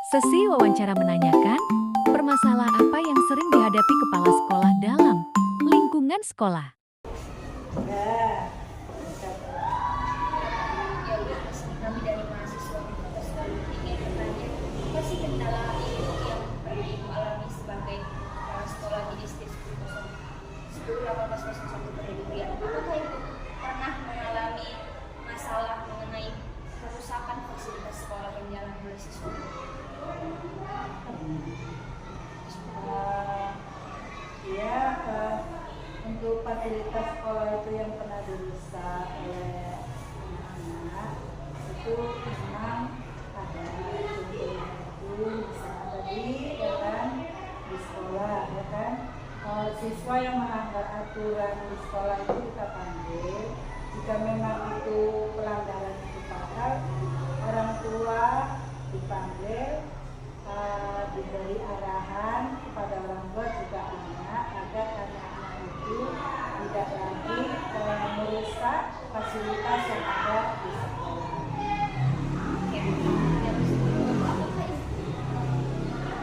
Sesi wawancara menanyakan, permasalahan apa yang sering dihadapi kepala sekolah dalam lingkungan sekolah? Ya, Kami dari mahasiswa Universitas ingin bertanya, apa sih kendala yang pernah Ibu alami sebagai kepala sekolah di SD 10.1801 Pendidikan? Apakah Ibu pernah mengalami masalah mengenai kerusakan fasilitas sekolah yang dialami oleh siswa? ya untuk fasilitas sekolah itu yang pernah dirusak oleh anak-anak itu memang ada contohnya itu misalnya tadi ya kan di sekolah ya kan siswa yang melanggar aturan di sekolah itu kita panggil. Jika memang itu pelanggaran itu fatal, orang tua dipanggil, diberi arahan kepada orang tua juga anak agar anak-anak itu tidak lagi merusak fasilitas yang ada di sekolah. Apakah Ibu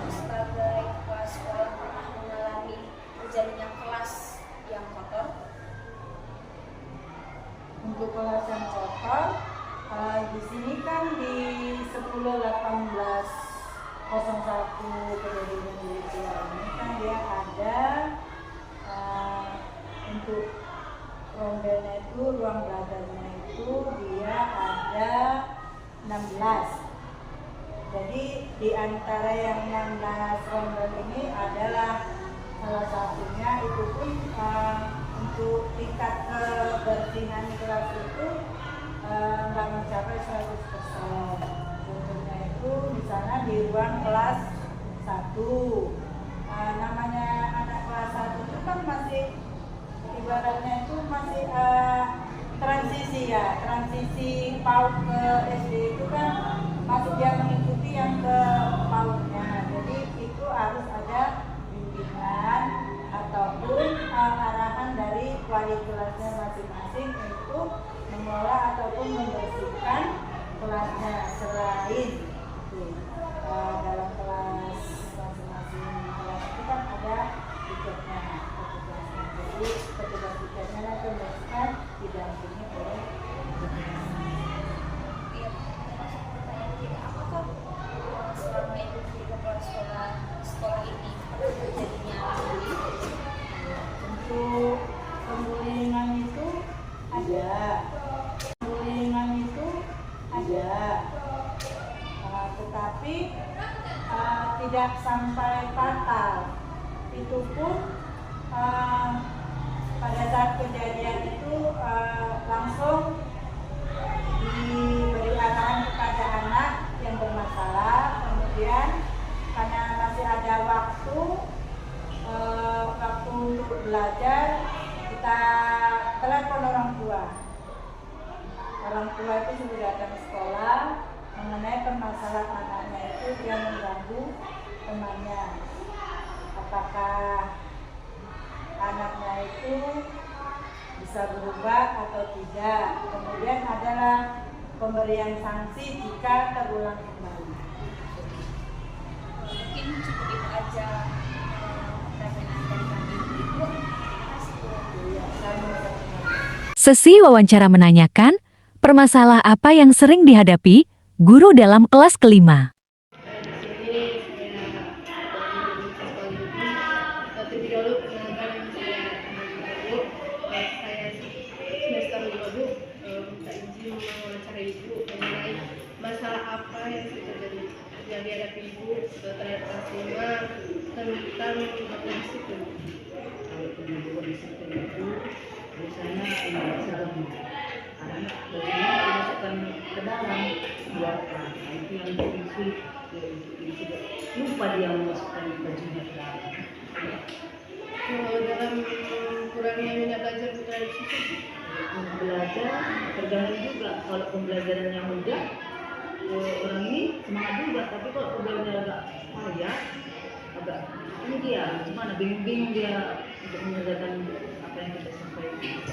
sebagai kepala sekolah pernah mengalami terjadinya kelas yang kotor? Untuk kelas yang kotor, di sini kan di 10.1801 Pendidikan Militer ini kan dia ada untuk rondelnya itu ruang belajarnya itu dia ada 16. Jadi di antara yang 16 rondel ini adalah salah satunya itu pun untuk tingkat kebersihan kelas itu nggak mencapai 100%. Contohnya itu misalnya di ruang kelas 1, namanya anak kelas 1 itu kan masih ibaratnya itu masih transisi PAUD ke SD itu kan masih dia mengikuti yang ke PAUD-nya. Jadi itu harus ada bimbingan ataupun arahan dari wali kelasnya masing-masing untuk mengelola ataupun membersihkan kelasnya. Selain itu dalam kelas masing-masing kelas itu kan ada tiketnya, petugasnya. Jadi petugas tiketnya nanti membersihkan didampingi oleh Iya, termasuk pertanyaan kita, apakah selama Ibu menjadi kepala sekolah ini pernah terjadinya bullying? untuk pembulian itu ada. Pembulian itu ada. Tetapi tidak sampai fatal. Itu pun pada saat kejadian itu langsung diberi arahan kepada anak yang bermasalah. Kemudian karena masih ada waktu untuk belajar, kita telepon orang tua. Orang tua itu sudah datang ke sekolah mengenai permasalahan anaknya itu dia mengganggu temannya. Apakah anaknya itu bisa berubah atau tidak. Kemudian adalah pemberian sanksi jika terulang kembali. Mungkin cukup itu aja pertanyaan dari kami. Ibu, terima kasih Bu. Sesi wawancara menanyakan, permasalahan apa yang sering dihadapi guru dalam kelas kelima? Terlebih dahulu perkenalkan saya Ibu. Saya semester 2 minta izin mewawancarai Ibu mengenai masalah apa yang dihadapi Ibu terhadap kelas 5 tentang disiplin. Kalau pendidikan disiplin itu biasanya serem karena biasanya dimasukkan ke dalam buatan. Nah, itu yang diisi lupa dia memasukkan bajunya ke dalam. Kalau dalam kurangnya minat belajar terhadap siswa, Belajar tergantung juga. Kalau pembelajaran yang mudah orang ini semangat juga, tapi kalau pembelajaran agak payah, agak ini dia gimana bingung dia untuk mengerjakan apa yang kita sampaikan.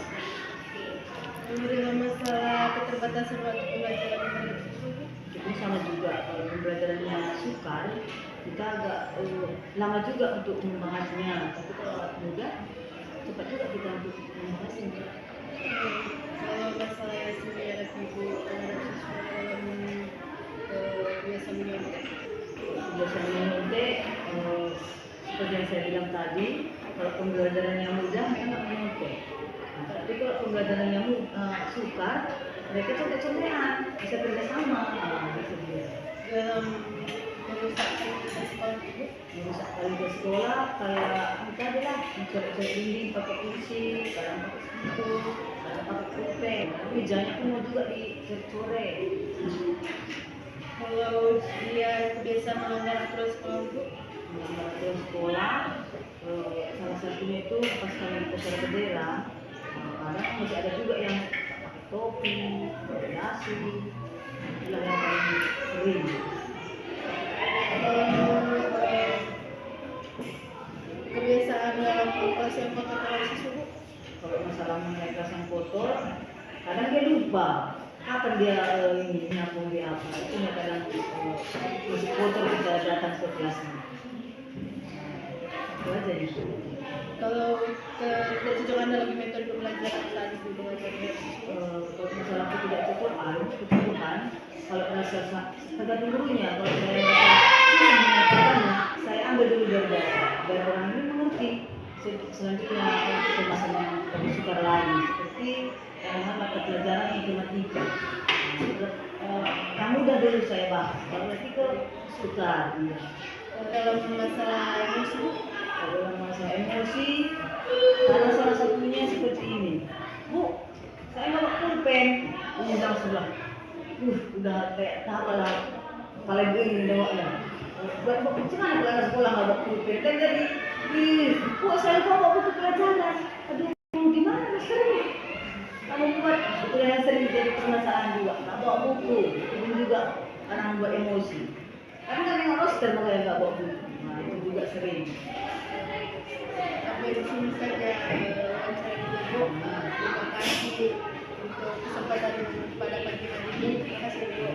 dalam masalah keterbatasan waktu pembelajaran terhadap siswa, Itu sama juga kalau pembelajarannya sukar, kita agak lama juga untuk membahasnya. Tapi kalau anak muda cepat juga kita untuk membahasnya. Kalau masalah yang sering dihadapi ibu terhadap siswa dalam kebiasaan menyontek, Kebiasaan menyontek, seperti yang saya bilang tadi, kalau pembelajaran yang mudah mereka nggak menyontek. Nah, tapi kalau pembelajaran yang sukar, mereka contoh-contohan, bisa kerjasama. Gitu dia. dalam merusak kualitas sekolah ibu, Merusak kualitas sekolah kayak kita adalah mencoret-coret dinding pakai kursi, kadang pakai spidol, kadang pakai pulpen, tapi jangan semua juga dicoret-coret. kalau dia kebiasaan melanggar aturan sekolah ibu, Aturan sekolah, salah satunya itu pas kami upacara bendera, kadang masih ada juga yang pakai topi, pakai dasi, itulah yang paling sering. kebiasaan dalam kelas yang kotor terhadap siswa ibu, Kalau masalah mengenai kelas yang kotor, kadang dia lupa kapan dia ini nyapu dia apa. Itu yang kadang masih kotor kita datang ke kelasnya. Itu aja itu. kalau ketidakcocokan dalam metode pembelajaran saat ibu mengajar siswa, Kalau masalah itu tidak cukup, kebutuhan. Kalau rasa tergantung gurunya. Kalau saya rasa mengatakannya, saya ambil dulu dari dasar, biar orang ini mengerti. Selanjutnya kita masalah yang lebih sukar lagi, seperti mata pelajaran matematika. Kamu udah dulu saya bahas, kalau nanti ke sukar. Iya. dalam masalah emosi ibu, Kalau dalam masalah emosi, karena salah satunya seperti ini. Bu, saya bawa pulpen. Ini langsung lah. Udah kayak tahap lah. Kalian begini nengoknya. Buat bawa cuman kalau anak sekolah nggak bawa pulpen. Dan jadi, kok saya bawa buku pelajaran. Aduh, gimana masker ini? Kamu buat itu yang sering jadi permasalahan juga. Nggak bawa buku, itu juga karena membuat emosi. Karena kan yang roster makanya nggak bawa buku. Nah, itu juga sering. sampai di sini saja wawancara ibu. Terima kasih untuk kesempatan pada pagi hari ini. Terima kasih ibu.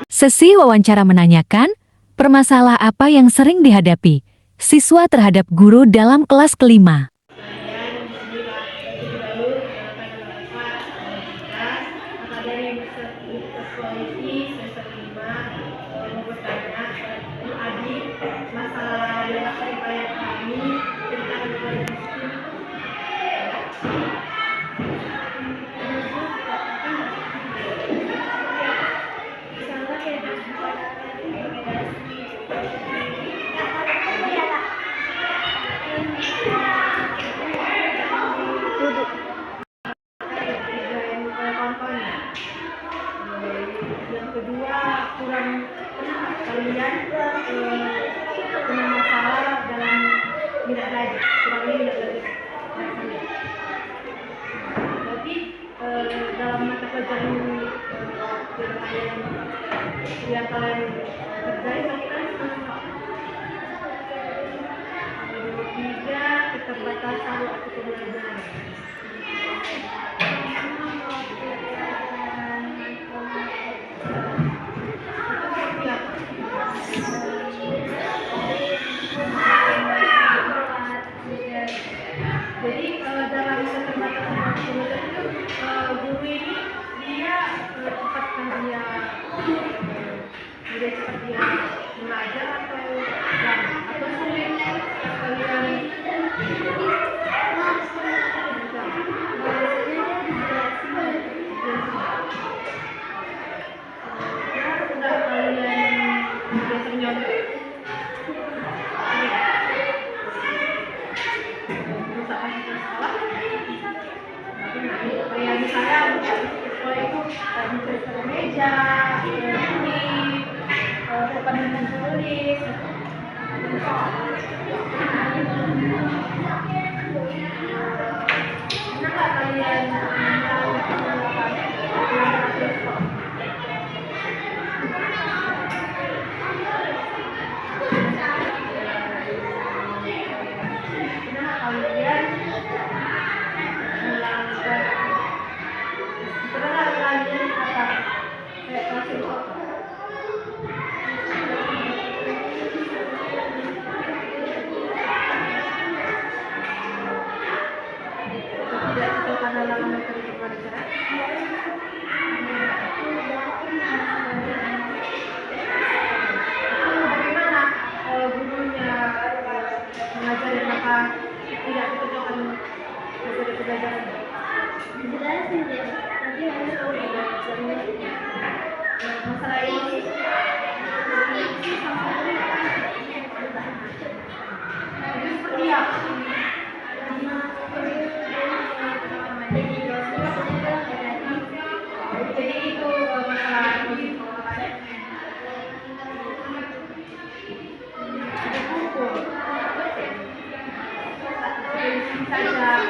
Sesi wawancara menanyakan, permasalah apa yang sering dihadapi siswa terhadap guru dalam kelas kelima. Kemudian di sini Pak terlebih dahulu silakan Bapak kita maka dari koalisi semester 5 bertanya Bu Adi masalah yang upaya kami tentang disiplin Misalnya kayak yang kedua kurang kalian punya masalah dalam minat belajar kurangnya minat belajar berarti dalam mata pelajaran yang kalian kerjain berarti kan tiga keterbatasan waktu pembelajaran. Jadi dalam keterbatasan waktu pembelajaran itu guru ini dia cepat dia mengajar atau sulit kalian kayak misalnya sekolah itu mencari meja, ini, papan menulis, kenapa kalian iya karena namanya di kelasnya maksudnya kan jadi itu masalah positif ada kumpul saja